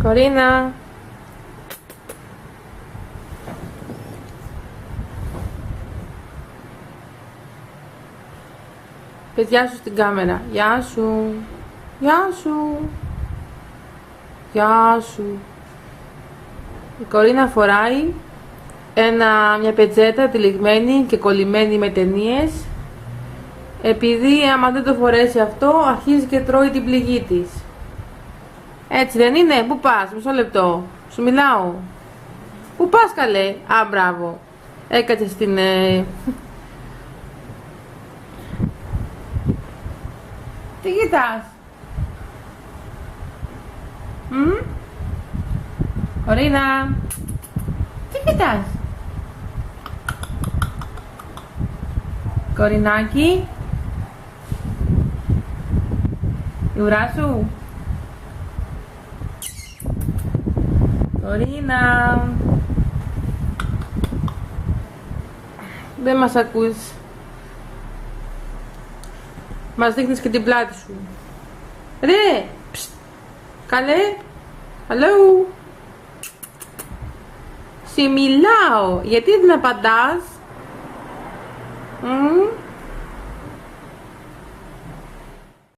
Κορίνα. Πες γεια σου στην κάμερα. Γεια σου. Γεια σου. Γεια σου. Η Κορίνα φοράει μια πετσέτα τυλιγμένη και κολλημένη με ταινίες, επειδή άμα δεν το φορέσει αυτό αρχίζει και τρώει την πληγή της. Έτσι δεν είναι? Πού πας? Μισό λεπτό. Σου μιλάω. Πού πας καλέ? Α, μπράβο. Έκατσε στην... Τι κοιτάς? Κορίνα. Τι κοιτάς? Κορινάκι. Η ουρά σου. Κορίνα. Δεν μας ακούς. Μας δείχνεις και την πλάτη σου. Ρε! Ψτ. Καλέ! Hello! Σε μιλάω! Γιατί δεν απαντάς?